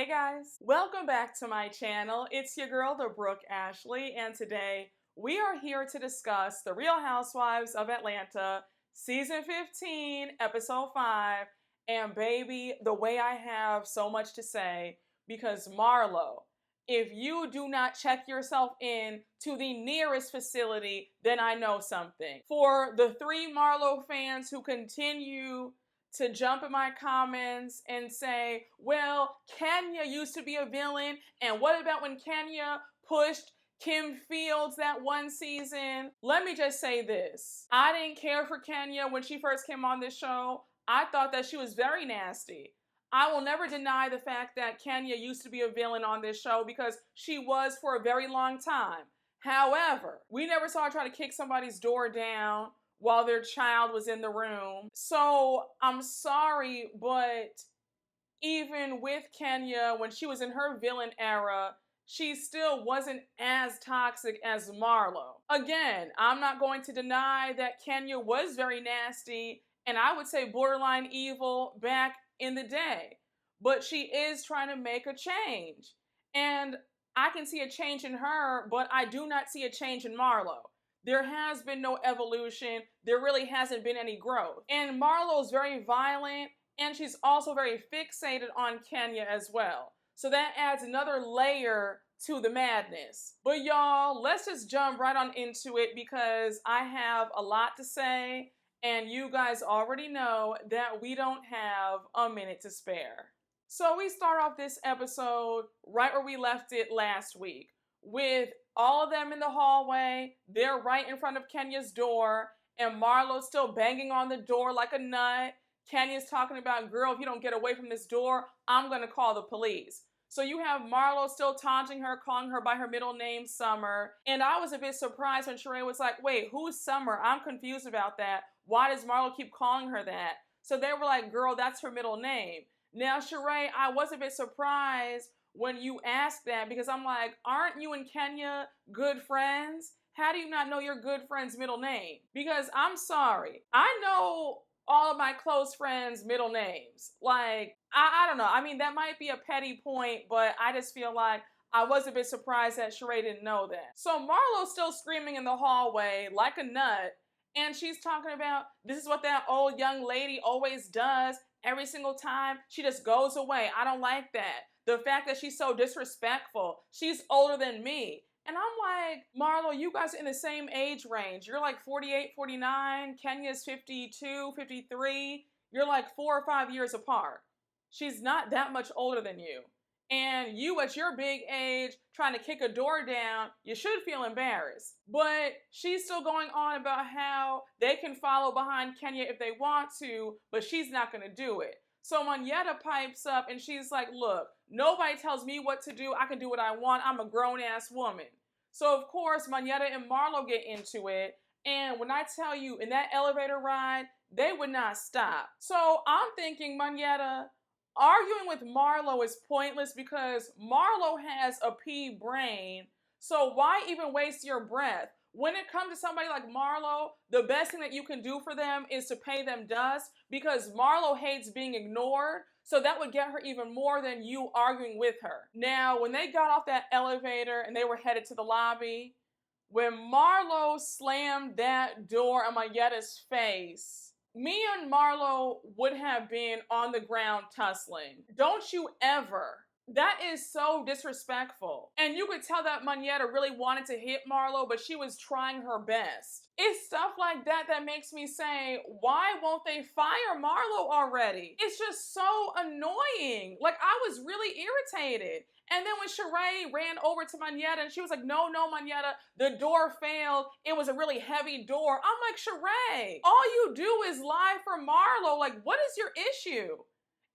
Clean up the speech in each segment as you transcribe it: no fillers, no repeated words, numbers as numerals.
guys, welcome back to my channel. It's your girl, the Brooke Ashley, and today we are here to discuss The Real Housewives of Atlanta, Season 15, Episode 5, and baby, the way I have so much to say, because Marlo, if you do not check yourself in to the nearest facility, then I know something. For the 3 Marlo fans who continue to jump in my comments and say, well, Kenya used to be a villain, and what about when Kenya pushed Kim Fields that one season? Let me just say this. I didn't care for Kenya when she first came on this show. I thought that she was very nasty. I will never deny the fact that Kenya used to be a villain on this show because she was for a very long time. However, we never saw her try to kick somebody's door down while their child was in the room. So I'm sorry, but even with Kenya, when she was in her villain era, she still wasn't as toxic as Marlo. Again, I'm not going to deny that Kenya was very nasty, and I would say borderline evil back in the day. But she is trying to make a change. And I can see a change in her, but I do not see a change in Marlo. There has been no evolution. There really hasn't been any growth. And Marlo's very violent, and she's also very fixated on Kenya as well. So that adds another layer to the madness. But y'all, let's just jump right on into it because I have a lot to say, and you guys already know that we don't have a minute to spare. So we start off this episode right where we left it last week, with all of them in the hallway. They're right in front of Kenya's door, and Marlo's still banging on the door like a nut. Kenya's talking about, girl, if you don't get away from this door, I'm gonna call the police. So you have Marlo still taunting her, calling her by her middle name, Summer. And I was a bit surprised when Sheree was like, wait, who's Summer? I'm confused about that. Why does Marlo keep calling her that? So they were like, girl, that's her middle name. Now, Sheree, I was a bit surprised when you asked that because I'm like, aren't you and Kenya good friends? How do you not know your good friend's middle name? Because I'm sorry, I know all of my close friends' middle names. Like, I don't know. I mean, that might be a petty point, but I just feel like I was a bit surprised that Sheree didn't know that. So Marlo's still screaming in the hallway like a nut, and she's talking about, this is what that old young lady always does. Every single time, she just goes away. I don't like that. The fact that she's so disrespectful. She's older than me. And I'm like, Marlo, you guys are in the same age range. You're like 48, 49. Kenya's 52, 53. You're like 4 or 5 years apart. She's not that much older than you. And you at your big age trying to kick a door down, you should feel embarrassed. But she's still going on about how they can follow behind Kenya if they want to, but she's not going to do it. So Monyetta pipes up and she's like, look, nobody tells me what to do. I can do what I want. I'm a grown-ass woman. So of course, Monyetta and Marlo get into it. And when I tell you, in that elevator ride, they would not stop. So I'm thinking, Monyetta, arguing with Marlo is pointless because Marlo has a pea brain. So why even waste your breath? When it comes to somebody like Marlo, the best thing that you can do for them is to pay them dust because Marlo hates being ignored. So that would get her even more than you arguing with her. Now, when they got off that elevator and they were headed to the lobby, when Marlo slammed that door on Monyetta's face, me and Marlo would have been on the ground tussling. Don't you ever. That is so disrespectful. And you could tell that Monyetta really wanted to hit Marlo, but she was trying her best. It's stuff like that that makes me say, why won't they fire Marlo already? It's just so annoying. Like, I was really irritated. And then when Sheree ran over to Monyetta and she was like, no, Monyetta, the door failed. It was a really heavy door. I'm like, Sheree, all you do is lie for Marlo. Like, what is your issue?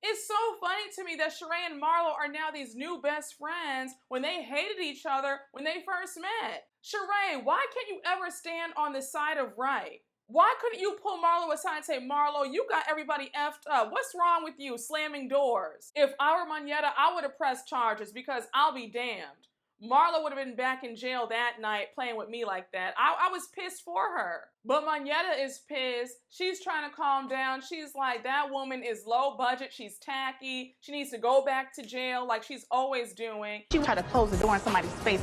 It's so funny to me that Sheree and Marlo are now these new best friends when they hated each other when they first met. Sheree, why can't you ever stand on the side of right? Why couldn't you pull Marlo aside and say, Marlo, you got everybody effed up. What's wrong with you slamming doors? If I were Monyetta, I would have pressed charges because I'll be damned. Marlo would have been back in jail that night playing with me like that. I was pissed for her. But Monyetta is pissed. She's trying to calm down. She's like, that woman is low budget. She's tacky. She needs to go back to jail like she's always doing. She tried to close the door in somebody's face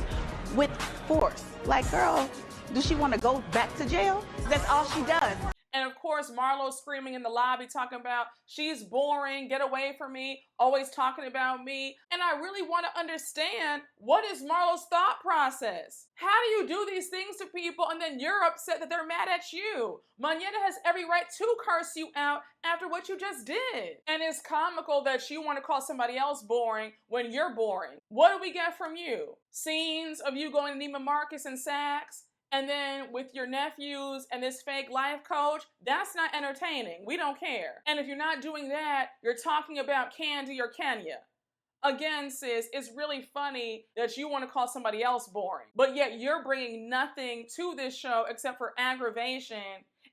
with force. Like, girl, does she want to go back to jail? That's all she does. And of course, Marlo's screaming in the lobby, talking about, she's boring, get away from me, always talking about me. And I really want to understand, what is Marlo's thought process? How do you do these things to people and then you're upset that they're mad at you? Monyetta has every right to curse you out after what you just did. And it's comical that you want to call somebody else boring when you're boring. What do we get from you? Scenes of you going to Neiman Marcus and Saks, and then with your nephews and this fake life coach, that's not entertaining. We don't care. And if you're not doing that, you're talking about Candy or Kenya. Again, sis, it's really funny that you want to call somebody else boring, but yet you're bringing nothing to this show except for aggravation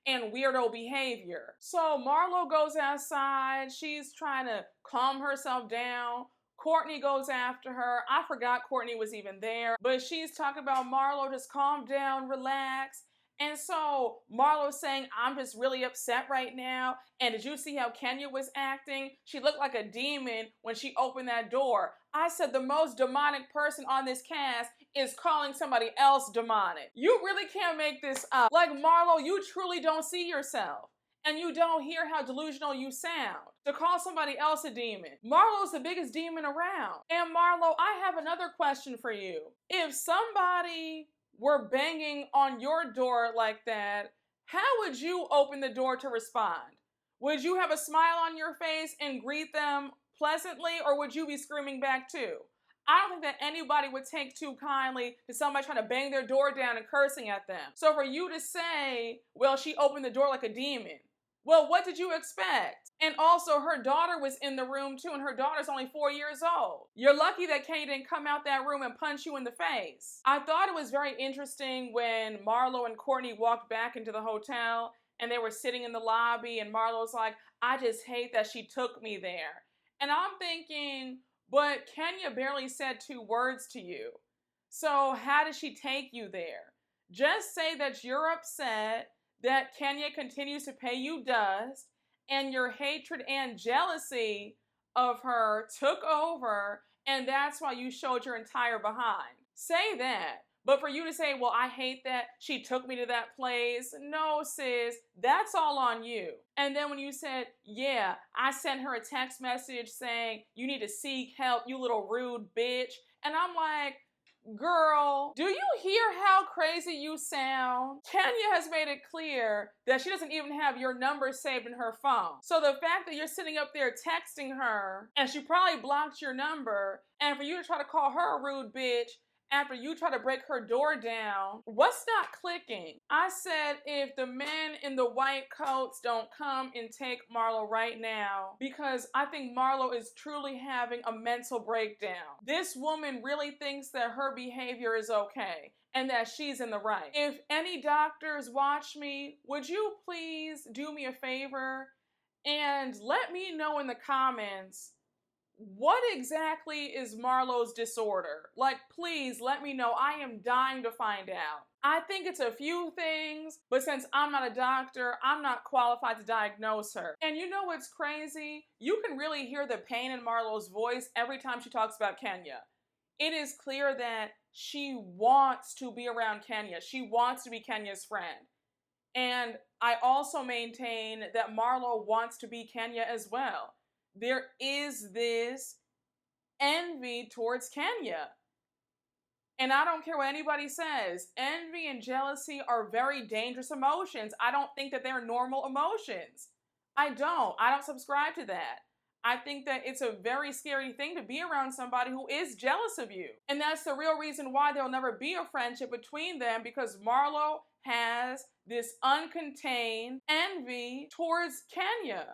and weirdo behavior. So Marlo goes outside. She's trying to calm herself down. Courtney goes after her. I forgot Courtney was even there, but she's talking about Marlo, just calm down, relax. And so Marlo's saying, I'm just really upset right now. And did you see how Kenya was acting? She looked like a demon when she opened that door. I said the most demonic person on this cast is calling somebody else demonic. You really can't make this up. Like, Marlo, you truly don't see yourself. And you don't hear how delusional you sound to call somebody else a demon. Marlo's the biggest demon around. And Marlo, I have another question for you. If somebody were banging on your door like that, how would you open the door to respond? Would you have a smile on your face and greet them pleasantly, or would you be screaming back too? I don't think that anybody would take too kindly to somebody trying to bang their door down and cursing at them. So for you to say, well, she opened the door like a demon, well, what did you expect? And also, her daughter was in the room too, and her daughter's only 4 years old. You're lucky that Kay didn't come out that room and punch you in the face. I thought it was very interesting when Marlo and Courtney walked back into the hotel and they were sitting in the lobby, and Marlo's like, I just hate that she took me there. And I'm thinking, but Kenya barely said 2 words to you. So how did she take you there? Just say that you're upset that Kenya continues to pay you dust, and your hatred and jealousy of her took over, and that's why you showed your entire behind. Say that. But for you to say, well, I hate that she took me to that place, no, sis, that's all on you. And then when you said, yeah, I sent her a text message saying, you need to seek help, you little rude bitch. And I'm like, girl, do you hear how crazy you sound? Kenya has made it clear that she doesn't even have your number saved in her phone. So the fact that you're sitting up there texting her, and she probably blocked your number, and for you to try to call her a rude bitch after you try to break her door down, what's not clicking? I said, if the men in the white coats don't come and take Marlo right now, because I think Marlo is truly having a mental breakdown. This woman really thinks that her behavior is okay and that she's in the right. If any doctors watch me, would you please do me a favor and let me know in the comments, what exactly is Marlo's disorder? Like, please let me know. I am dying to find out. I think it's a few things, but since I'm not a doctor, I'm not qualified to diagnose her. And you know what's crazy? You can really hear the pain in Marlo's voice every time she talks about Kenya. It is clear that she wants to be around Kenya. She wants to be Kenya's friend. And I also maintain that Marlo wants to be Kenya as well. There is this envy towards Kenya. And I don't care what anybody says. Envy and jealousy are very dangerous emotions. I don't think that they're normal emotions. I don't subscribe to that. I think that it's a very scary thing to be around somebody who is jealous of you. And that's the real reason why there'll never be a friendship between them, because Marlo has this uncontained envy towards Kenya.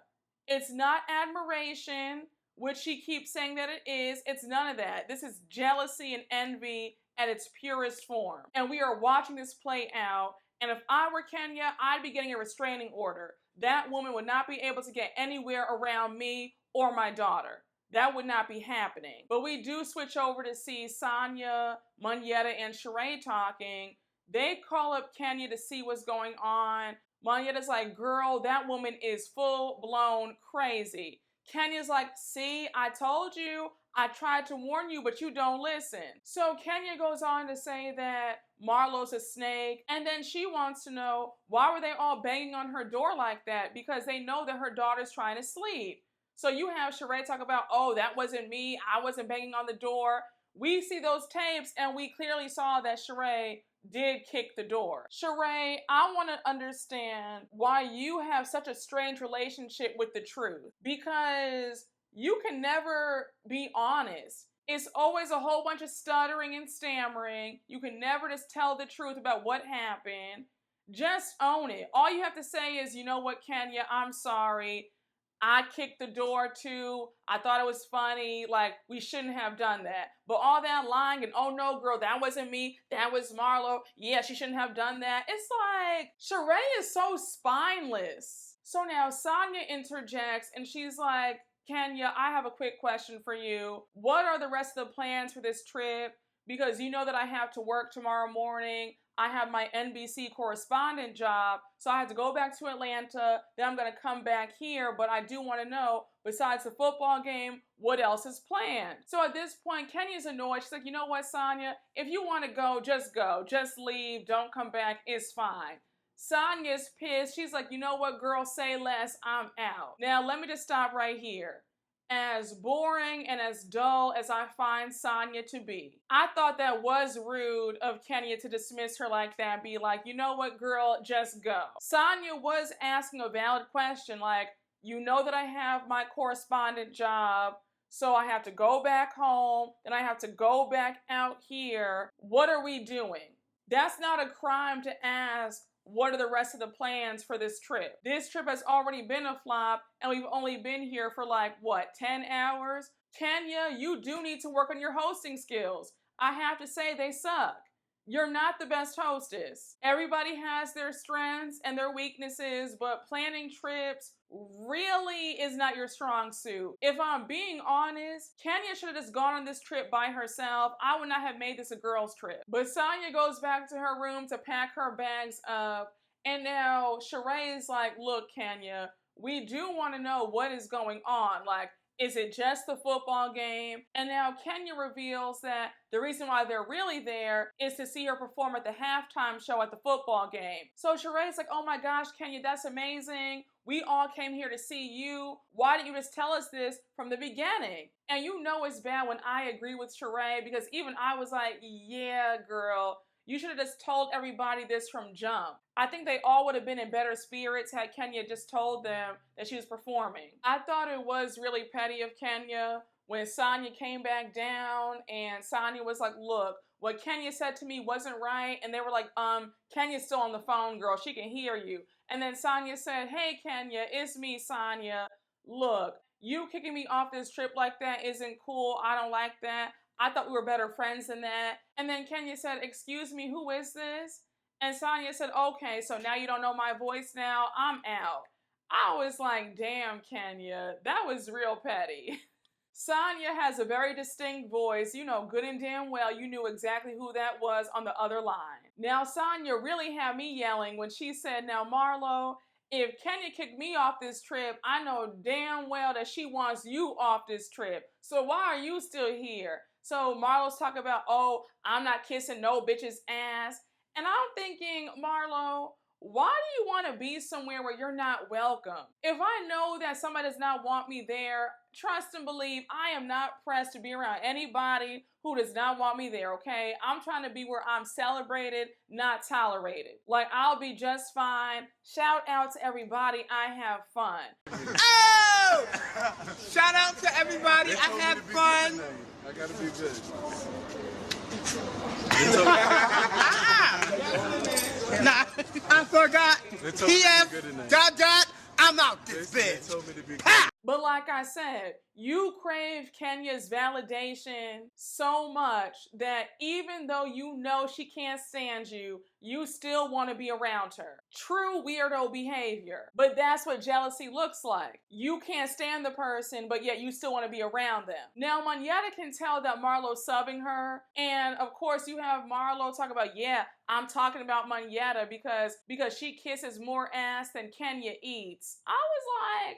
It's not admiration, which she keeps saying that it is. It's none of that. This is jealousy and envy at its purest form. And we are watching this play out. And if I were Kenya, I'd be getting a restraining order. That woman would not be able to get anywhere around me or my daughter. that would not be happening. But we do switch over to see Sonya, Monyetta, and Sheree talking. They call up Kenya to see what's going on. Monyetta's like, girl, that woman is full-blown crazy. Kenya's like, see, I told you. I tried to warn you, but you don't listen. So Kenya goes on to say that Marlo's a snake, and then she wants to know, why were they all banging on her door like that? Because they know that her daughter's trying to sleep. So you have Sheree talk about, oh, that wasn't me. I wasn't banging on the door. We see those tapes, and we clearly saw that Sheree did kick the door. Sheree, I want to understand why you have such a strange relationship with the truth. Because you can never be honest. It's always a whole bunch of stuttering and stammering. You can never just tell the truth about what happened. Just own it. All you have to say is, you know what, Kenya, I'm sorry. I kicked the door too. I thought it was funny. Like, we shouldn't have done that. But all that lying and, oh no, girl, that wasn't me. That was Marlo. Yeah, she shouldn't have done that. It's like, Sheree is so spineless. So now Sonya interjects and she's like, Kenya, I have a quick question for you. What are the rest of the plans for this trip? Because you know that I have to work tomorrow morning. I have my NBC correspondent job, so I have to go back to Atlanta. Then I'm going to come back here, but I do want to know, besides the football game, what else is planned? So at this point, Kenya's annoyed. She's like, you know what, Sonya? If you want to go. Just leave. Don't come back. It's fine. Sonya's pissed. She's like, you know what, girl? Say less. I'm out. Now, let me just stop right here. As boring and as dull as I find Sonya to be, I thought that was rude of Kenya to dismiss her like that, be like, you know what, girl, just go. Sonya was asking a valid question, like, you know that I have my correspondent job, so I have to go back home, then I have to go back out here. What are we doing? That's not a crime to ask, what are the rest of the plans for this trip? This trip has already been a flop, and we've only been here for like, what, 10 hours? Kenya, you do need to work on your hosting skills. I have to say they suck. You're not the best hostess. Everybody has their strengths and their weaknesses, but planning trips really is not your strong suit. If I'm being honest, Kenya should have just gone on this trip by herself. I would not have made this a girls' trip. But Sonya goes back to her room to pack her bags up, and now Sheree is like, look, Kenya, we do want to know what is going on. Like, is it just the football game? And now Kenya reveals that the reason why they're really there is to see her perform at the halftime show at the football game. So Sheree's like, oh my gosh, Kenya, that's amazing. We all came here to see you. Why didn't you just tell us this from the beginning? And you know it's bad when I agree with Sheree, because even I was like, yeah, girl, you should have just told everybody this from jump. I think they all would have been in better spirits had Kenya just told them that she was performing. I thought it was really petty of Kenya when Sonya came back down and Sonya was like, look, what Kenya said to me wasn't right. And they were like, Kenya's still on the phone, girl. She can hear you. And then Sonya said, hey, Kenya, it's me, Sonya. Look, you kicking me off this trip like that isn't cool. I don't like that. I thought we were better friends than that. And then Kenya said, excuse me, who is this? And Sonya said, okay, so now you don't know my voice now? I'm out. I was like, damn, Kenya, that was real petty. Sonya has a very distinct voice. You know good and damn well you knew exactly who that was on the other line. Now, Sonya really had me yelling when she said, now, Marlo, if Kenya kicked me off this trip, I know damn well that she wants you off this trip. So why are you still here? So Marlo's talking about, oh, I'm not kissing no bitch's ass. And I'm thinking, Marlo, why do you want to be somewhere where you're not welcome? If I know that somebody does not want me there, trust and believe I am not pressed to be around anybody who does not want me there, okay? I'm trying to be where I'm celebrated, not tolerated. Like, I'll be just fine. Shout out to everybody. I have fun. Oh! Shout out to everybody. I had fun. I gotta be good. Nah, I forgot. He I'm out this bitch. They told me to be But like I said, you crave Kenya's validation so much that even though you know she can't stand you, you still want to be around her. True weirdo behavior, but that's what jealousy looks like. You can't stand the person, but yet you still want to be around them. Now, Monyetta can tell that Marlo's subbing her, and of course you have Marlo talk about, yeah, I'm talking about Monyetta because she kisses more ass than Kenya eats. I was like,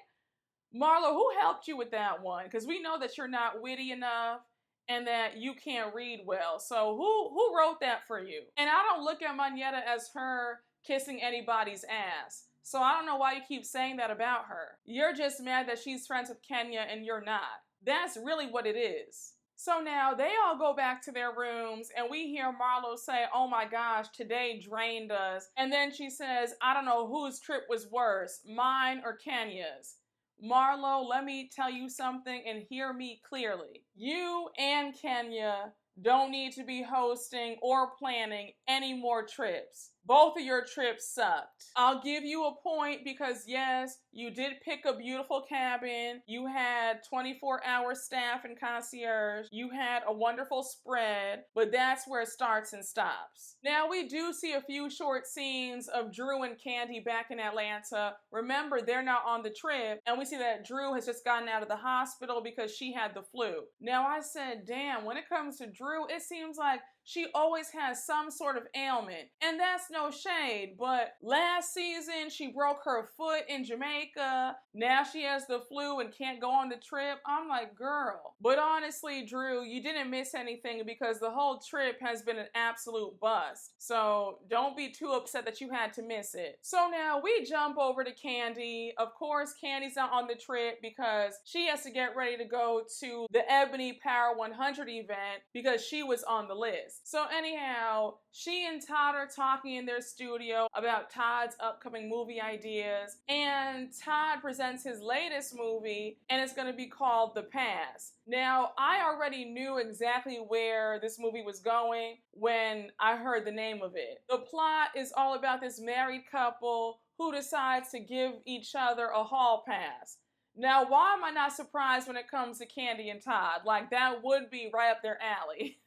Marlo, who helped you with that one? Because we know that you're not witty enough and that you can't read well. So who wrote that for you? And I don't look at Monyetta as her kissing anybody's ass. So I don't know why you keep saying that about her. You're just mad that she's friends with Kenya and you're not. That's really what it is. So now they all go back to their rooms and we hear Marlo say, oh my gosh, today drained us. And then she says, I don't know whose trip was worse, mine or Kenya's. Marlo, let me tell you something and hear me clearly. You and Kenya don't need to be hosting or planning any more trips. Both of your trips sucked. I'll give you a point because yes, you did pick a beautiful cabin. You had 24-hour staff and concierge. You had a wonderful spread, but that's where it starts and stops. Now we do see a few short scenes of Drew and Candy back in Atlanta. Remember, they're not on the trip, and we see that Drew has just gotten out of the hospital because she had the flu. Now I said, damn, when it comes to Drew, it seems like she always has some sort of ailment. And that's no shade, but last season she broke her foot in Jamaica. Now she has the flu and can't go on the trip. I'm like, girl. But honestly, Drew, you didn't miss anything because the whole trip has been an absolute bust. So don't be too upset that you had to miss it. So now we jump over to Candy. Of course, Candy's not on the trip because she has to get ready to go to the Ebony Power 100 event because she was on the list. So anyhow, she and Todd are talking in their studio about Todd's upcoming movie ideas, and Todd presents his latest movie, and it's going to be called The Pass. Now, I already knew exactly where this movie was going when I heard the name of it. The plot is all about this married couple who decides to give each other a hall pass. Now, why am I not surprised when it comes to Candy and Todd? Like, that would be right up their alley.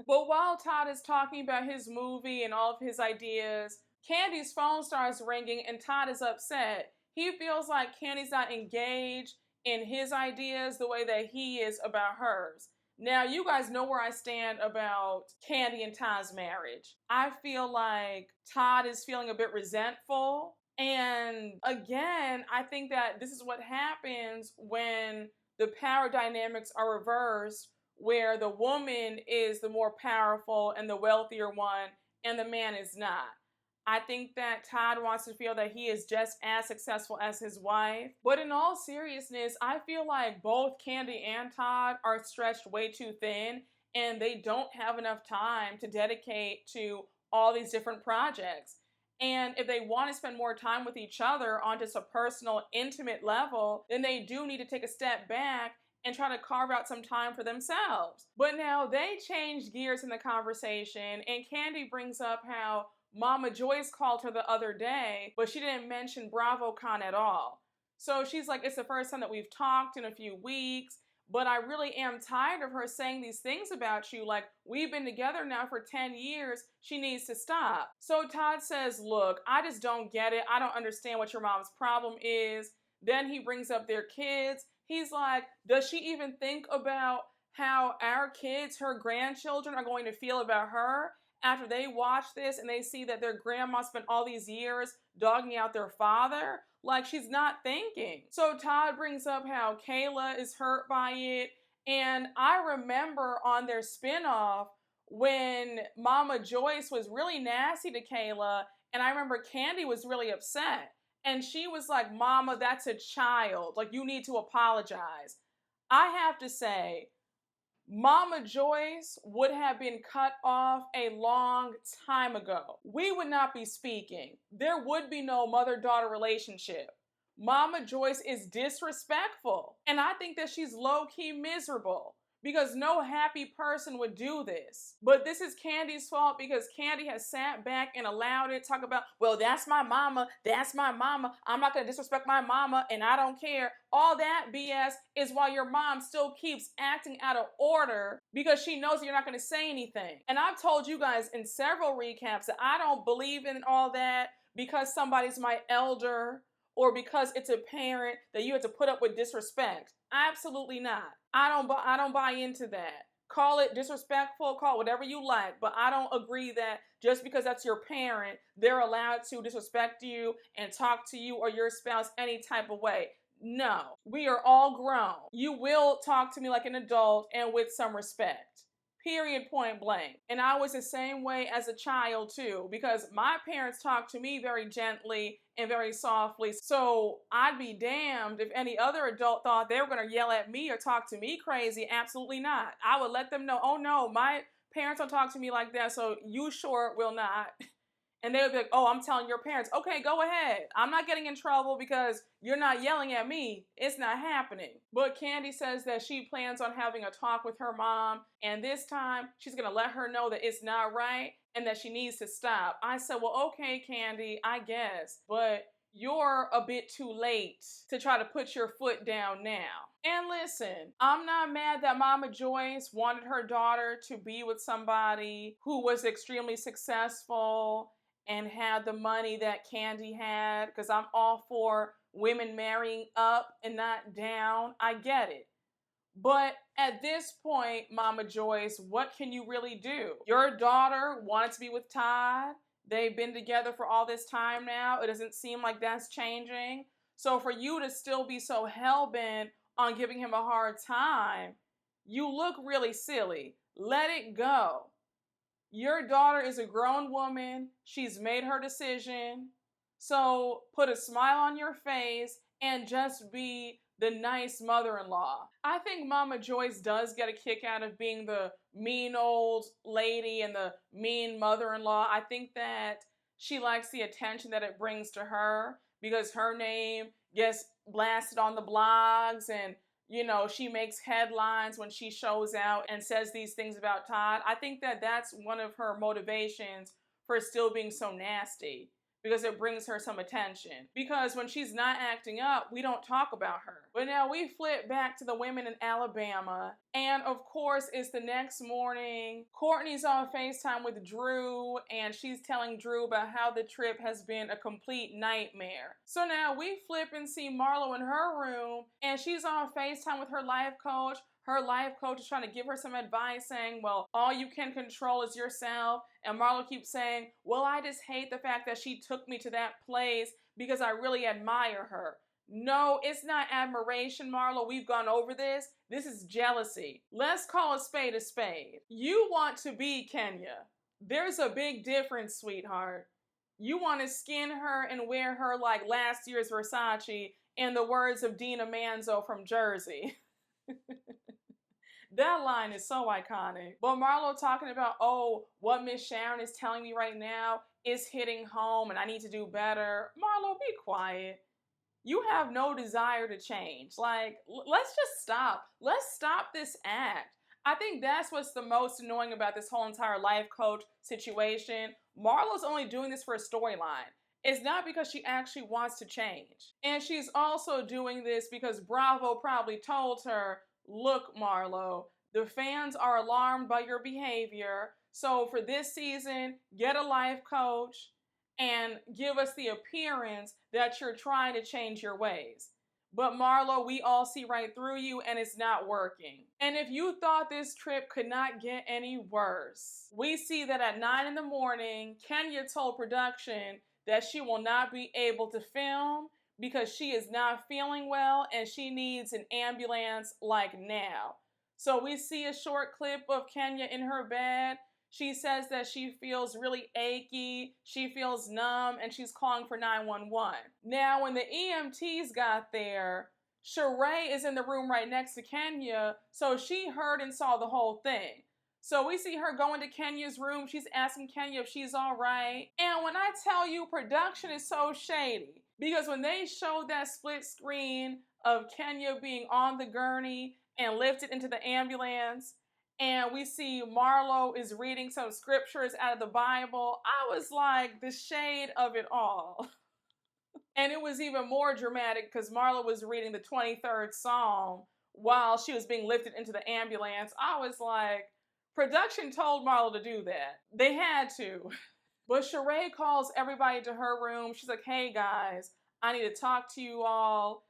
But while Todd is talking about his movie and all of his ideas, Candy's phone starts ringing and Todd is upset. He feels like Candy's not engaged in his ideas the way that he is about hers. Now, you guys know where I stand about Candy and Todd's marriage. I feel like Todd is feeling a bit resentful. And again, I think that this is what happens when the power dynamics are reversed, where the woman is the more powerful and the wealthier one, and the man is not. I think that Todd wants to feel that he is just as successful as his wife. But in all seriousness, I feel like both Candy and Todd are stretched way too thin, and they don't have enough time to dedicate to all these different projects. And if they want to spend more time with each other on just a personal, intimate level, then they do need to take a step back and try to carve out some time for themselves. But now they change gears in the conversation, and Candy brings up how Mama Joyce called her the other day, but she didn't mention BravoCon at all. So she's like, it's the first time that we've talked in a few weeks, but I really am tired of her saying these things about you. Like, we've been together now for 10 years. She needs to stop. So Todd says, look, I just don't get it. I don't understand what your mom's problem is. Then he brings up their kids. He's like, does she even think about how our kids, her grandchildren, are going to feel about her after they watch this and they see that their grandma spent all these years dogging out their father? Like, she's not thinking. So Todd brings up how Kayla is hurt by it. And I remember on their spinoff when Mama Joyce was really nasty to Kayla, and I remember Candy was really upset. And she was like, Mama, that's a child. Like, you need to apologize. I have to say, Mama Joyce would have been cut off a long time ago. We would not be speaking. There would be no mother-daughter relationship. Mama Joyce is disrespectful. And I think that she's low-key miserable because no happy person would do this. But this is Candy's fault because Candy has sat back and allowed it, talk about, well, that's my mama, I'm not gonna disrespect my mama, and I don't care. All that BS is why your mom still keeps acting out of order because she knows that you're not gonna say anything. And I've told you guys in several recaps that I don't believe in all that because somebody's my elder or because it's a parent that you have to put up with disrespect. Absolutely not. I don't buy into that. Call it disrespectful, call it whatever you like, but I don't agree that just because that's your parent, they're allowed to disrespect you and talk to you or your spouse any type of way. No, we are all grown. You will talk to me like an adult and with some respect. Period, point blank. And I was the same way as a child too, because my parents talked to me very gently and very softly. So I'd be damned if any other adult thought they were going to yell at me or talk to me crazy. Absolutely not. I would let them know, oh no, my parents don't talk to me like that, so you sure will not. And they would be like, oh, I'm telling your parents, okay, go ahead. I'm not getting in trouble because you're not yelling at me. It's not happening. But Candy says that she plans on having a talk with her mom, and this time she's gonna let her know that it's not right and that she needs to stop. I said, well, okay, Candy, I guess, but you're a bit too late to try to put your foot down now. And listen, I'm not mad that Mama Joyce wanted her daughter to be with somebody who was extremely successful and had the money that Candy had, because I'm all for women marrying up and not down. I get it. But at this point, Mama Joyce, what can you really do? Your daughter wanted to be with Todd. They've been together for all this time now. It doesn't seem like that's changing. So for you to still be so hell-bent on giving him a hard time, you look really silly. Let it go. Your daughter is a grown woman. She's made her decision. So put a smile on your face and just be the nice mother-in-law. I think Mama Joyce does get a kick out of being the mean old lady and the mean mother-in-law. I think that she likes the attention that it brings to her because her name gets blasted on the blogs and she makes headlines when she shows out and says these things about Todd. I think that that's one of her motivations for still being so nasty, because it brings her some attention. Because when she's not acting up, we don't talk about her. But now we flip back to the women in Alabama, and of course, it's the next morning. Courtney's on FaceTime with Drew, and she's telling Drew about how the trip has been a complete nightmare. So now we flip and see Marlo in her room, and she's on FaceTime with her life coach. Her life coach is trying to give her some advice, saying, well, all you can control is yourself. And Marlo keeps saying, well, I just hate the fact that she took me to that place because I really admire her. No, it's not admiration, Marlo. We've gone over this. This is jealousy. Let's call a spade a spade. You want to be Kenya. There's a big difference, sweetheart. You want to skin her and wear her like last year's Versace, in the words of Dina Manzo from Jersey. That line is so iconic. But Marlo talking about, oh, what Miss Sharon is telling me right now is hitting home and I need to do better. Marlo, be quiet. You have no desire to change. Like, let's just stop. Let's stop this act. I think that's what's the most annoying about this whole entire life coach situation. Marlo's only doing this for a storyline. It's not because she actually wants to change. And she's also doing this because Bravo probably told her, look, Marlo, the fans are alarmed by your behavior. So for this season, get a life coach and give us the appearance that you're trying to change your ways. But Marlo, we all see right through you and it's not working. And if you thought this trip could not get any worse, we see that at 9 in the morning, Kenya told production that she will not be able to film because she is not feeling well and she needs an ambulance like now. So we see a short clip of Kenya in her bed. She says that she feels really achy, she feels numb, and she's calling for 911. Now, when the EMTs got there, Sheree is in the room right next to Kenya, so she heard and saw the whole thing. So we see her go into Kenya's room. She's asking Kenya if she's all right. And when I tell you, production is so shady, because when they showed that split screen of Kenya being on the gurney and lifted into the ambulance. And we see Marlo is reading some scriptures out of the Bible. I was like, the shade of it all. And it was even more dramatic because Marlo was reading the 23rd Psalm while she was being lifted into the ambulance. I was like, production told Marlo to do that. They had to. But Sheree calls everybody to her room. She's like, hey guys, I need to talk to you all.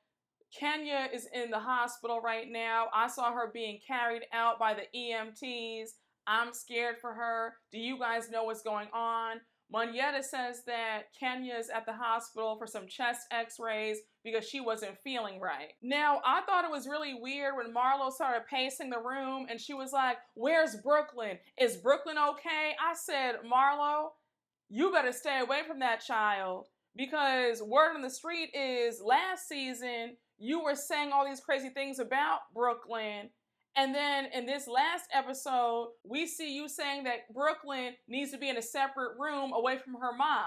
Kenya is in the hospital right now. I saw her being carried out by the EMTs. I'm scared for her. Do you guys know what's going on? Monyetta says that Kenya is at the hospital for some chest x-rays because she wasn't feeling right. Now, I thought it was really weird when Marlo started pacing the room and she was like, where's Brooklyn? Is Brooklyn okay? I said, Marlo, you better stay away from that child, because word on the street is last season you were saying all these crazy things about Brooklyn. And then in this last episode, we see you saying that Brooklyn needs to be in a separate room away from her mom.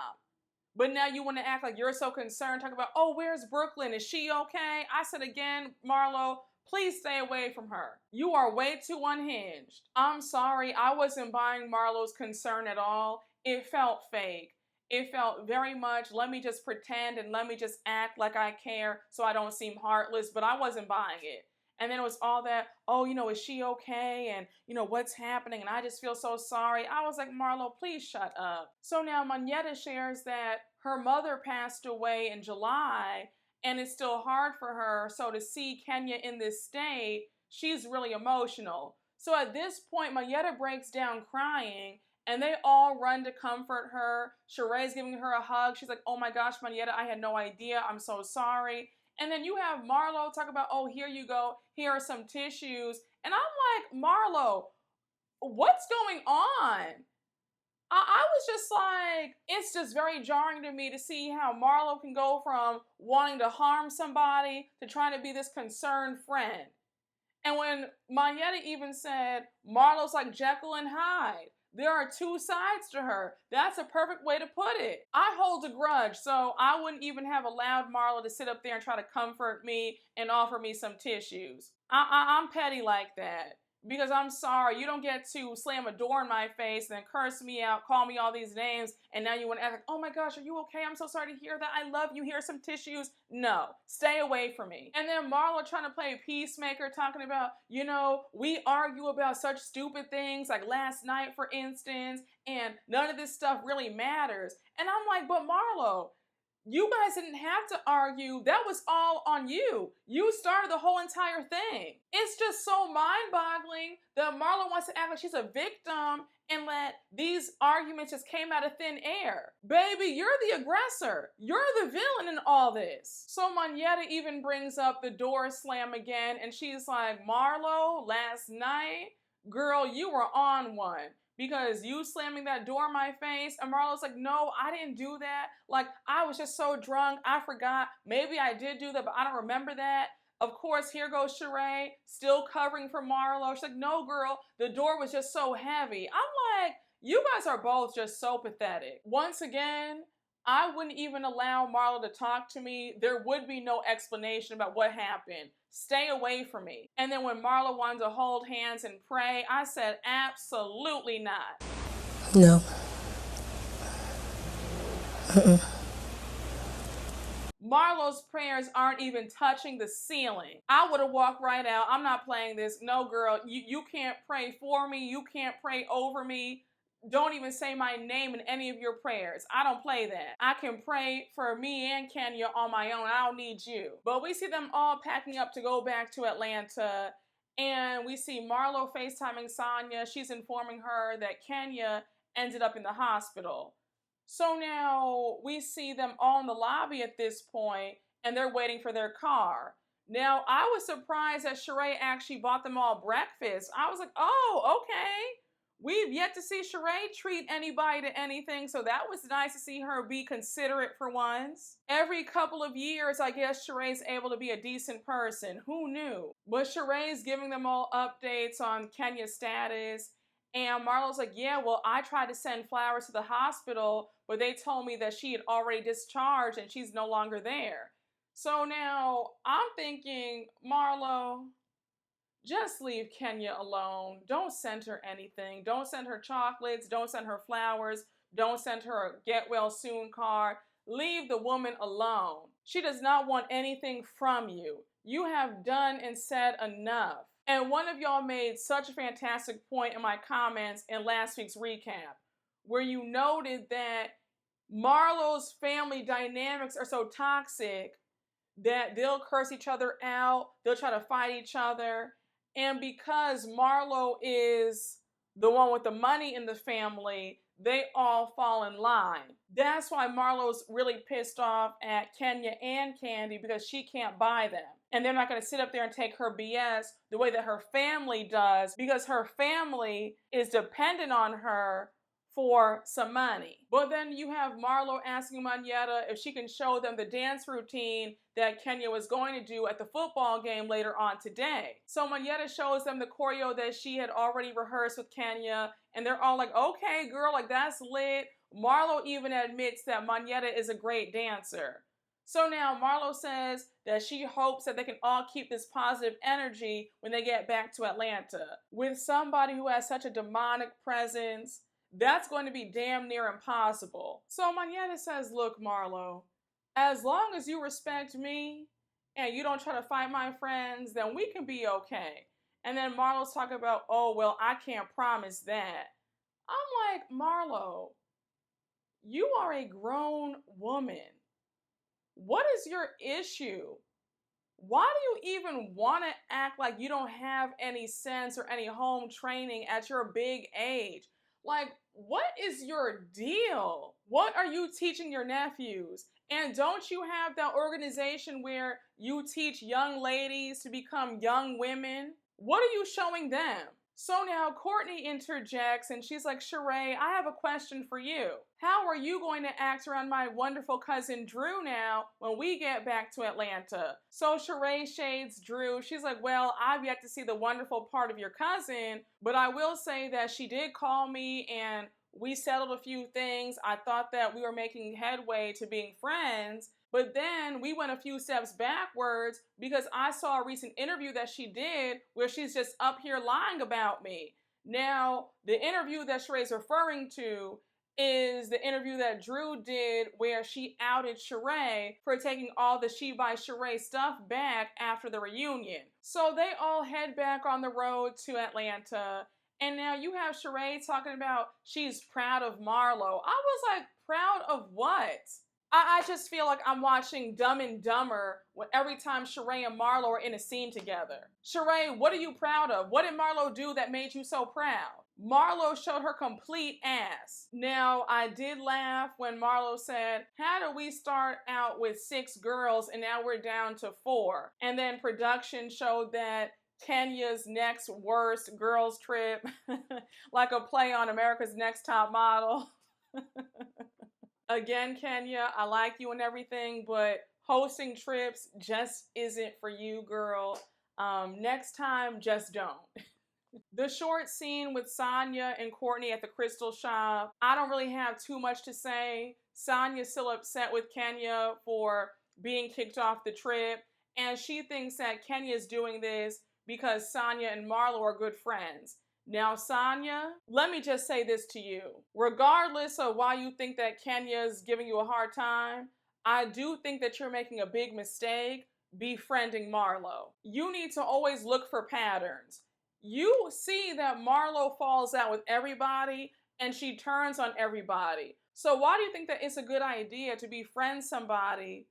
But now you want to act like you're so concerned, talk about, oh, where's Brooklyn? Is she okay? I said again, Marlo, please stay away from her. You are way too unhinged. I'm sorry, I wasn't buying Marlo's concern at all. It felt fake. It felt very much, let me just pretend and let me just act like I care so I don't seem heartless, but I wasn't buying it. And then it was all that, oh, is she okay? And, what's happening? And I just feel so sorry. I was like, Marlo, please shut up. So now Monyetta shares that her mother passed away in July and it's still hard for her. So to see Kenya in this state, she's really emotional. So at this point, Monyetta breaks down crying and they all run to comfort her. Sheree's giving her a hug. She's like, oh my gosh, Monyetta, I had no idea. I'm so sorry. And then you have Marlo talk about, oh, here you go. Here are some tissues. And I'm like, Marlo, what's going on? I was just like, it's just very jarring to me to see how Marlo can go from wanting to harm somebody to trying to be this concerned friend. And when Monyetta even said, Marlo's like Jekyll and Hyde. There are two sides to her. That's a perfect way to put it. I hold a grudge, so I wouldn't even have allowed Marlo to sit up there and try to comfort me and offer me some tissues. I'm petty like that. Because I'm sorry, you don't get to slam a door in my face and then curse me out, call me all these names, and now you want to act like, oh my gosh, are you okay? I'm so sorry to hear that. I love you. Here are some tissues. No, stay away from me. And then Marlo trying to play peacemaker, talking about, we argue about such stupid things like last night, for instance, and none of this stuff really matters. And I'm like, but Marlo, you guys didn't have to argue. That was all on you. You started the whole entire thing. It's just so mind-boggling that Marlo wants to act like she's a victim and let these arguments just came out of thin air. Baby, you're the aggressor. You're the villain in all this. So Monyetta even brings up the door slam again, and she's like, Marlo, last night, girl, you were on one. Because you slamming that door in my face, and Marlo's like, no, I didn't do that. Like, I was just so drunk, I forgot. Maybe I did do that, but I don't remember that. Of course, here goes Sheree, still covering for Marlo. She's like, no, girl, the door was just so heavy. I'm like, you guys are both just so pathetic. Once again, I wouldn't even allow Marlo to talk to me. There would be no explanation about what happened. Stay away from me. And then when Marlo wanted to hold hands and pray, I said, absolutely not. No. Marlo's prayers aren't even touching the ceiling. I would have walked right out. I'm not playing this. No, girl, you can't pray for me. You can't pray over me. Don't even say my name in any of your prayers. I don't play that. I can pray for me and Kenya on my own. I don't need you. But we see them all packing up to go back to Atlanta. And we see Marlo FaceTiming Sonia. She's informing her that Kenya ended up in the hospital. So now we see them all in the lobby at this point, and they're waiting for their car. Now, I was surprised that Sheree actually bought them all breakfast. I was like, oh, okay. We've yet to see Sheree treat anybody to anything, so that was nice to see her be considerate for once. Every couple of years, I guess Sheree's able to be a decent person. Who knew? But Sheree's giving them all updates on Kenya's status, and Marlo's like, yeah, well, I tried to send flowers to the hospital, but they told me that she had already discharged and she's no longer there. So now I'm thinking, Marlo, just leave Kenya alone. Don't send her anything. Don't send her chocolates. Don't send her flowers. Don't send her a get well soon card. Leave the woman alone. She does not want anything from you. You have done and said enough. And one of y'all made such a fantastic point in my comments in last week's recap, where you noted that Marlo's family dynamics are so toxic that they'll curse each other out, they'll try to fight each other. And because Marlo is the one with the money in the family, they all fall in line. That's why Marlo's really pissed off at Kenya and Candy, because she can't buy them. And they're not going to sit up there and take her BS the way that her family does, because her family is dependent on her for some money. But then you have Marlo asking Monyetta if she can show them the dance routine that Kenya was going to do at the football game later on today. So Monyetta shows them the choreo that she had already rehearsed with Kenya, and they're all like, okay, girl, like that's lit. Marlo even admits that Monyetta is a great dancer. So now Marlo says that she hopes that they can all keep this positive energy when they get back to Atlanta. With somebody who has such a demonic presence, that's going to be damn near impossible. So Monyetta says, look, Marlo, as long as you respect me and you don't try to fight my friends, then we can be okay. And then Marlo's talking about, oh, well, I can't promise that. I'm like, Marlo, you are a grown woman. What is your issue? Why do you even want to act like you don't have any sense or any home training at your big age? Like, what is your deal? What are you teaching your nephews? And don't you have that organization where you teach young ladies to become young women? What are you showing them? So now Courtney interjects and she's like, Sheree, I have a question for you. How are you going to act around my wonderful cousin Drew now when we get back to Atlanta? So Sheree shades Drew. She's like, well, I've yet to see the wonderful part of your cousin, but I will say that she did call me and we settled a few things. I thought that we were making headway to being friends, but then we went a few steps backwards because I saw a recent interview that she did where she's just up here lying about me. Now, the interview that Sheree's referring to is the interview that Drew did where she outed Sheree for taking all the She by Sheree stuff back after the reunion. So they all head back on the road to Atlanta. And now you have Sheree talking about she's proud of Marlo. I was like, proud of what? I just feel like I'm watching Dumb and Dumber when every time Sheree and Marlo are in a scene together. Sheree, what are you proud of? What did Marlo do that made you so proud? Marlo showed her complete ass. Now, I did laugh when Marlo said, how do we start out with 6 girls and now we're down to 4? And then production showed that Kenya's next worst girls trip, like a play on America's Next Top Model. Again, Kenya, I like you and everything, but hosting trips just isn't for you, girl. Next time, just don't. The short scene with Sonya and Courtney at the crystal shop, I don't really have too much to say. Sonya's still upset with Kenya for being kicked off the trip, and she thinks that Kenya's doing this because Sonya and Marlo are good friends. Now, Sonya, let me just say this to you. Regardless of why you think that Kenya's giving you a hard time, I do think that you're making a big mistake befriending Marlo. You need to always look for patterns. You see that Marlo falls out with everybody and she turns on everybody. So why do you think that it's a good idea to befriend somebody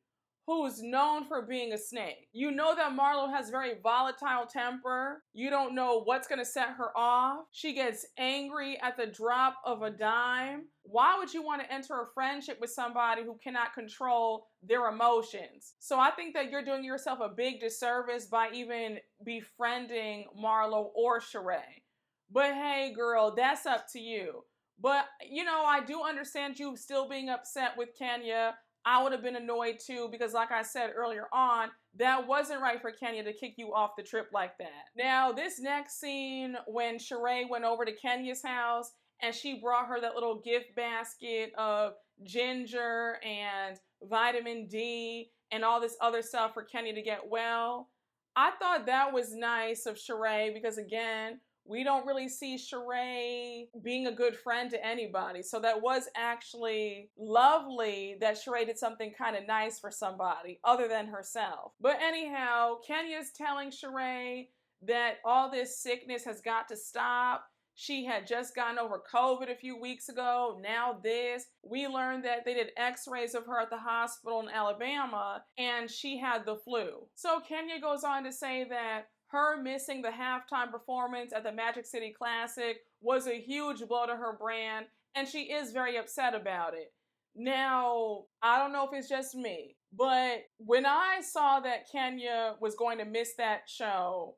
who's known for being a snake? You know that Marlo has very volatile temper. You don't know what's going to set her off. She gets angry at the drop of a dime. Why would you want to enter a friendship with somebody who cannot control their emotions? So I think that you're doing yourself a big disservice by even befriending Marlo or Sheree. But hey, girl, that's up to you. But, you know, I do understand you still being upset with Kenya. I would have been annoyed too because, like I said earlier on, that wasn't right for Kenya to kick you off the trip like that. Now, this next scene when Sheree went over to Kenya's house and she brought her that little gift basket of ginger and vitamin D and all this other stuff for Kenya to get well, I thought that was nice of Sheree because, again, we don't really see Sheree being a good friend to anybody. So that was actually lovely that Sheree did something kind of nice for somebody other than herself. But anyhow, Kenya's telling Sheree that all this sickness has got to stop. She had just gotten over COVID a few weeks ago. Now this. We learned that they did x-rays of her at the hospital in Alabama and she had the flu. So Kenya goes on to say that her missing the halftime performance at the Magic City Classic was a huge blow to her brand, and she is very upset about it. Now, I don't know if it's just me, but when I saw that Kenya was going to miss that show,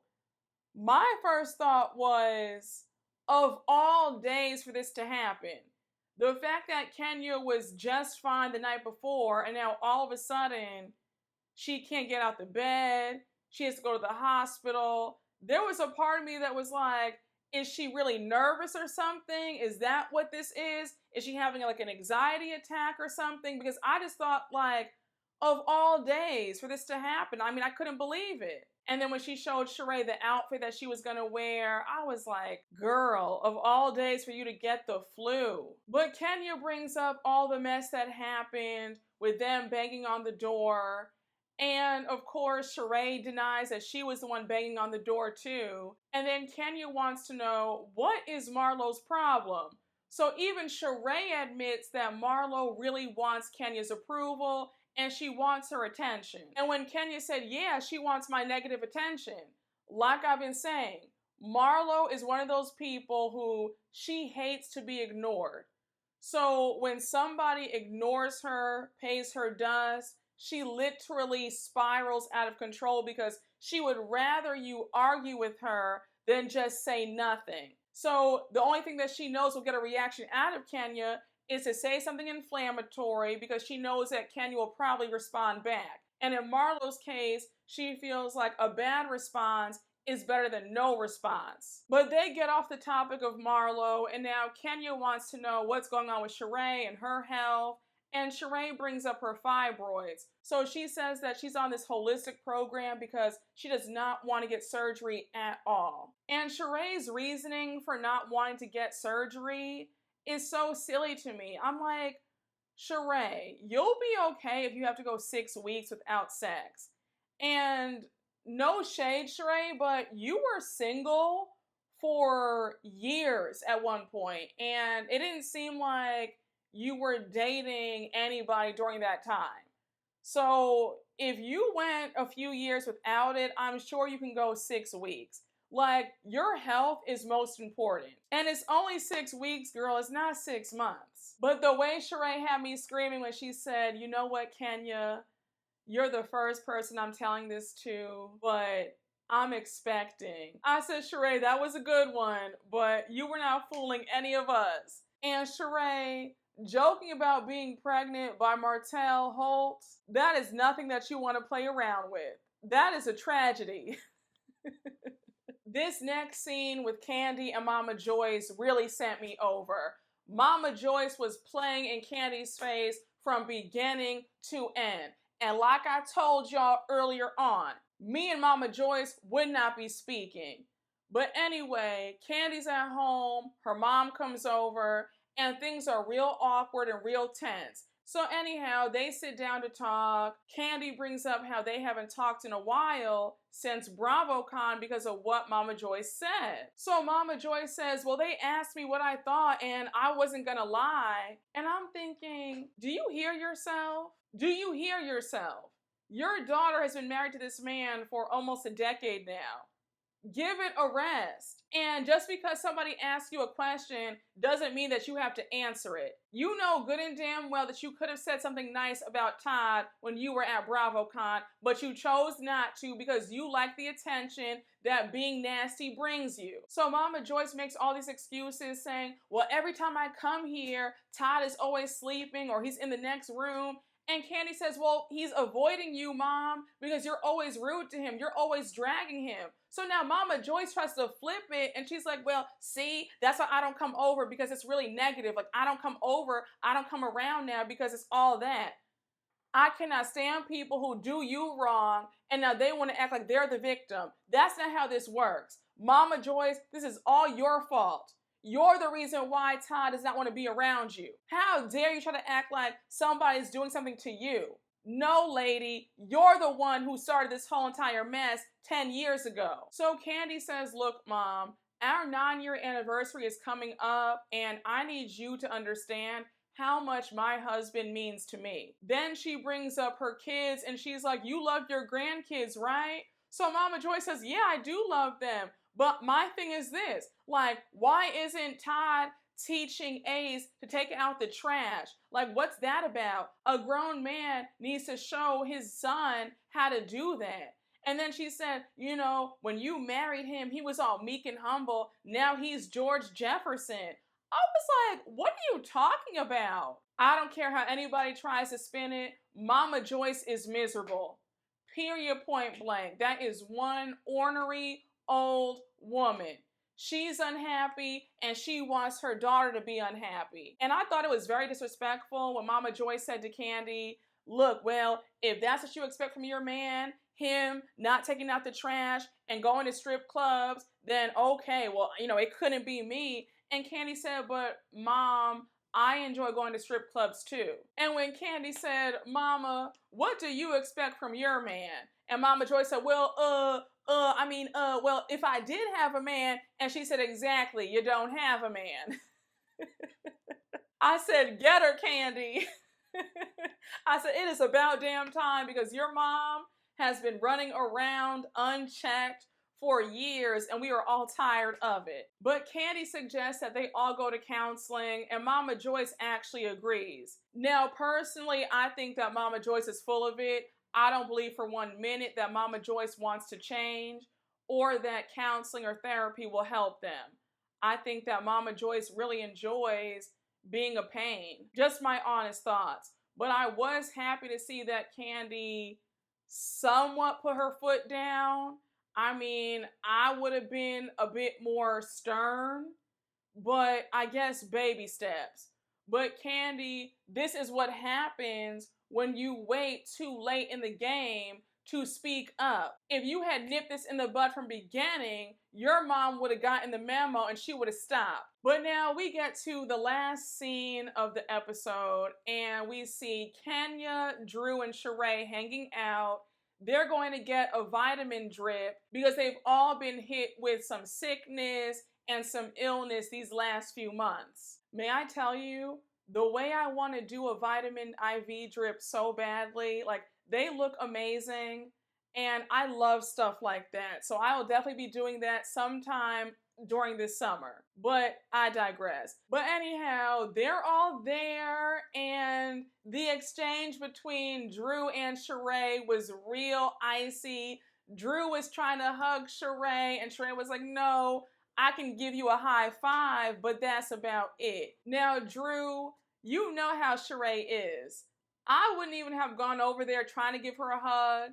my first thought was, of all days for this to happen, the fact that Kenya was just fine the night before, and now all of a sudden, she can't get out the bed, she has to go to the hospital. There was a part of me that was like, is she really nervous or something? Is that what this is? Is she having like an anxiety attack or something? Because I just thought, like, of all days for this to happen. I mean, I couldn't believe it. And then when she showed Sheree the outfit that she was gonna wear, I was like, girl, of all days for you to get the flu. But Kenya brings up all the mess that happened with them banging on the door. And of course, Sheree denies that she was the one banging on the door too. And then Kenya wants to know, what is Marlo's problem? So even Sheree admits that Marlo really wants Kenya's approval and she wants her attention. And when Kenya said, yeah, she wants my negative attention, like I've been saying, Marlo is one of those people who she hates to be ignored. So when somebody ignores her, pays her dust, she literally spirals out of control because she would rather you argue with her than just say nothing. So the only thing that she knows will get a reaction out of Kenya is to say something inflammatory because she knows that Kenya will probably respond back. And in Marlo's case, she feels like a bad response is better than no response. But they get off the topic of Marlo, and now Kenya wants to know what's going on with Sheree and her health. And Sheree brings up her fibroids. So she says that she's on this holistic program because she does not want to get surgery at all. And Sheree's reasoning for not wanting to get surgery is so silly to me. I'm like, Sheree, you'll be okay if you have to go 6 weeks without sex. And no shade, Sheree, but you were single for years at one point, and it didn't seem like you were dating anybody during that time. So if you went a few years without it, I'm sure you can go 6 weeks. Like, your health is most important. And it's only 6 weeks, girl. It's not 6 months. But the way Sheree had me screaming when she said, you know what, Kenya, you're the first person I'm telling this to, but I'm expecting. I said, Sheree, that was a good one, but you were not fooling any of us. And Sheree, joking about being pregnant by Martell Holtz, that is nothing that you want to play around with. That is a tragedy. This next scene with Kandi and Mama Joyce really sent me over. Mama Joyce was playing in Candy's face from beginning to end. And like I told y'all earlier on, me and Mama Joyce would not be speaking. But anyway, Candy's at home, her mom comes over, and things are real awkward and real tense. So anyhow, they sit down to talk. Kandi brings up how they haven't talked in a while since BravoCon because of what Mama Joyce said. So Mama Joyce says, well, they asked me what I thought and I wasn't gonna lie. And I'm thinking, do you hear yourself? Do you hear yourself? Your daughter has been married to this man for almost a decade now. Give it a rest. And just because somebody asks you a question doesn't mean that you have to answer it. You know good and damn well that you could have said something nice about Todd when you were at BravoCon, but you chose not to because you like the attention that being nasty brings you. So Mama Joyce makes all these excuses saying, well, every time I come here, Todd is always sleeping or he's in the next room. And Kandi says, well, he's avoiding you, Mom, because you're always rude to him. You're always dragging him. So now Mama Joyce tries to flip it, and she's like, well, see, that's why I don't come over, because it's really negative. Like, I don't come over, I don't come around now because it's all that. I cannot stand people who do you wrong and now they want to act like they're the victim. That's not how this works. Mama Joyce, this is all your fault. You're the reason why Todd does not want to be around you. How dare you try to act like somebody's doing something to you? No, lady, you're the one who started this whole entire mess 10 years ago. So Candy says, look, Mom, our 9-year anniversary is coming up and I need you to understand how much my husband means to me. Then she brings up her kids and she's like, you love your grandkids, right? So Mama Joyce says, yeah, I do love them. But my thing is this, like, why isn't Todd teaching Ace to take out the trash? Like, what's that about? A grown man needs to show his son how to do that. And then she said, you know, when you married him, he was all meek and humble. Now he's George Jefferson. I was like, what are you talking about? I don't care how anybody tries to spin it. Mama Joyce is miserable. Period, point blank. That is one ornery old woman. She's unhappy and she wants her daughter to be unhappy. And I thought it was very disrespectful when Mama Joyce said to Candy, look, well, if that's what you expect from your man, him not taking out the trash and going to strip clubs, then okay, well, you know, it couldn't be me. And Candy said, but Mom, I enjoy going to strip clubs too. And when Candy said, Mama, what do you expect from your man? And Mama Joyce said, well, well, if I did have a man, and she said, exactly, you don't have a man. I said, get her, Candy. I said, it is about damn time because your mom has been running around unchecked for years and we are all tired of it. But Candy suggests that they all go to counseling and Mama Joyce actually agrees. Now, personally, I think that Mama Joyce is full of it. I don't believe for 1 minute that Mama Joyce wants to change or that counseling or therapy will help them. I think that Mama Joyce really enjoys being a pain. Just my honest thoughts. But I was happy to see that Candy somewhat put her foot down. I mean, I would have been a bit more stern, but I guess baby steps. But Candy, this is what happens when you wait too late in the game to speak up. If you had nipped this in the bud from beginning, your mom would have gotten the memo and she would have stopped. But now we get to the last scene of the episode and we see Kenya, Drew, and Sheree hanging out. They're going to get a vitamin drip because they've all been hit with some sickness and some illness these last few months. May I tell you, the way I want to do a vitamin IV drip so badly, like they look amazing and I love stuff like that. So I will definitely be doing that sometime during this summer, but I digress. But anyhow, they're all there and the exchange between Drew and Sheree was real icy. Drew was trying to hug Sheree and Sheree was like, no, I can give you a high five, but that's about it. Now, Drew, you know how Sheree is. I wouldn't even have gone over there trying to give her a hug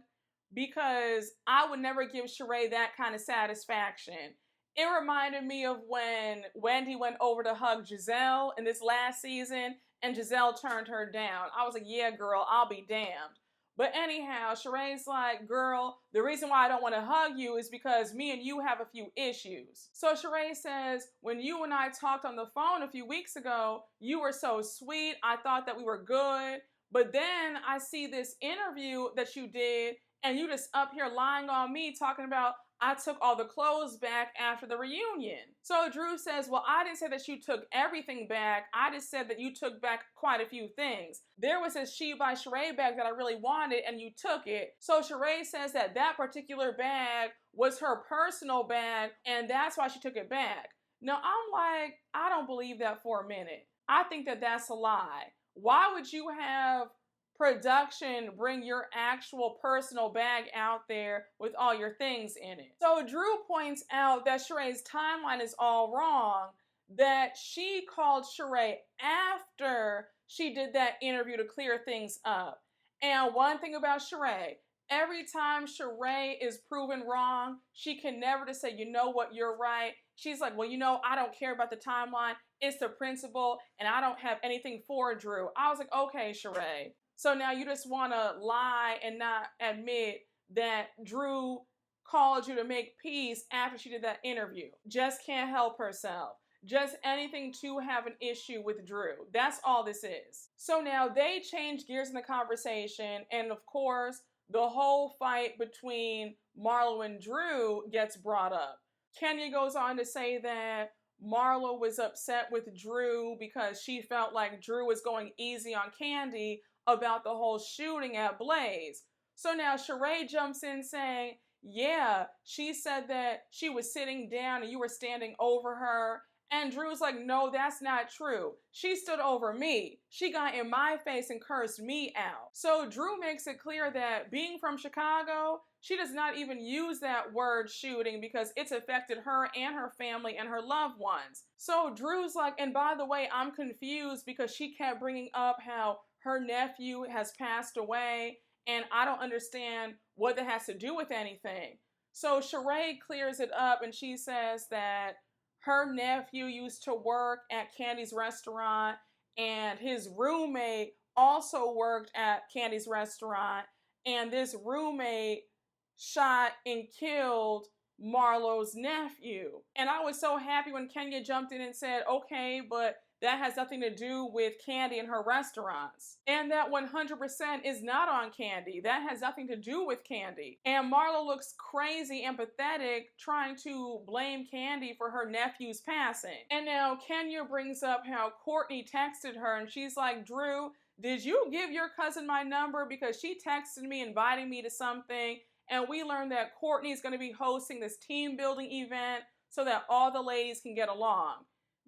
because I would never give Sheree that kind of satisfaction. It reminded me of when Wendy went over to hug Giselle in this last season and Giselle turned her down. I was like, yeah, girl, I'll be damned. But anyhow, Sheree's like, girl, the reason why I don't want to hug you is because me and you have a few issues. So Sheree says, when you and I talked on the phone a few weeks ago, you were so sweet. I thought that we were good. But then I see this interview that you did and you just up here lying on me talking about I took all the clothes back after the reunion. So Drew says, well, I didn't say that you took everything back. I just said that you took back quite a few things. There was a She by Sheree bag that I really wanted and you took it. So Sheree says that that particular bag was her personal bag and that's why she took it back. Now I'm like, I don't believe that for a minute. I think that that's a lie. Why would you have production bring your actual personal bag out there with all your things in it? So Drew points out that Sheree's timeline is all wrong, that she called Sheree after she did that interview to clear things up. And one thing about Sheree, every time Sheree is proven wrong, she can never just say, you know what, you're right. She's like, well, you know, I don't care about the timeline. It's the principle, and I don't have anything for Drew. I was like, okay, Sheree. So now you just want to lie and not admit that Drew called you to make peace after she did that interview. Just can't help herself. Just anything to have an issue with Drew. That's all this is. So now they change gears in the conversation, and of course, the whole fight between Marlo and Drew gets brought up. Kenya goes on to say that Marlo was upset with Drew because she felt like Drew was going easy on Candy about the whole shooting at Blaze. So now Sheree jumps in saying, yeah, she said that she was sitting down and you were standing over her. And Drew's like, no, that's not true. She stood over me. She got in my face and cursed me out. So Drew makes it clear that being from Chicago, she does not even use that word shooting because it's affected her and her family and her loved ones. So Drew's like, and by the way, I'm confused because she kept bringing up how her nephew has passed away and I don't understand what that has to do with anything. So Sheree clears it up and she says that her nephew used to work at Candy's restaurant and his roommate also worked at Candy's restaurant, and this roommate shot and killed Marlo's nephew. And I was so happy when Kenya jumped in and said, okay, but that has nothing to do with Candy and her restaurants. And that 100% is not on Candy. That has nothing to do with Candy. And Marlo looks crazy and pathetic trying to blame Candy for her nephew's passing. And now Kenya brings up how Courtney texted her and she's like, Drew, did you give your cousin my number? Because she texted me inviting me to something. And we learned that Courtney's going to be hosting this team building event so that all the ladies can get along.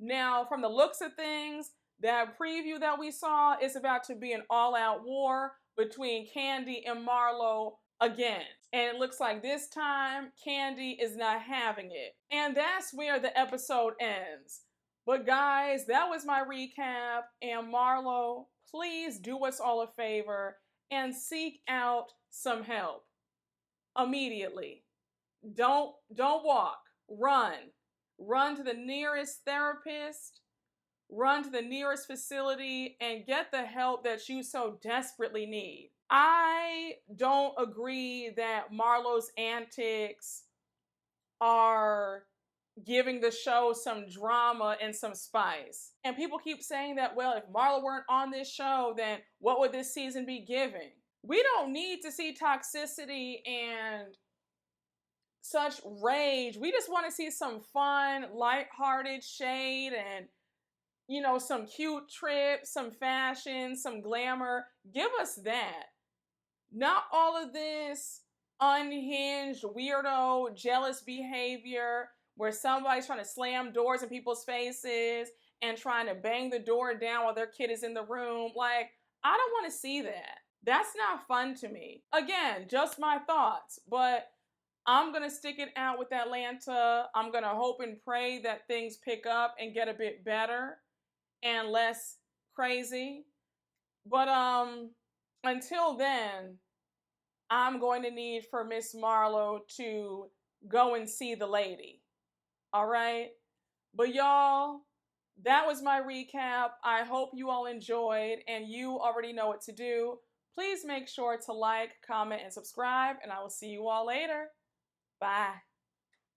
Now, from the looks of things, that preview that we saw is about to be an all-out war between Candy and Marlo again. And it looks like this time, Candy is not having it. And that's where the episode ends. But guys, that was my recap. And Marlo, please do us all a favor and seek out some help immediately. Don't walk, run. Run to the nearest therapist, run to the nearest facility, and get the help that you so desperately need. I don't agree that Marlo's antics are giving the show some drama and some spice. And people keep saying that, well, if Marlo weren't on this show, then what would this season be giving? We don't need to see toxicity and such rage. We just want to see some fun, lighthearted shade and, you know, some cute trips, some fashion, some glamour. Give us that. Not all of this unhinged, weirdo, jealous behavior where somebody's trying to slam doors in people's faces and trying to bang the door down while their kid is in the room. Like, I don't want to see that. That's not fun to me. Again, just my thoughts, but I'm going to stick it out with Atlanta. I'm going to hope and pray that things pick up and get a bit better and less crazy. But until then, I'm going to need for Miss Marlo to go and see the lady. All right? But y'all, that was my recap. I hope you all enjoyed and you already know what to do. Please make sure to like, comment, and subscribe, and I will see you all later. Bye.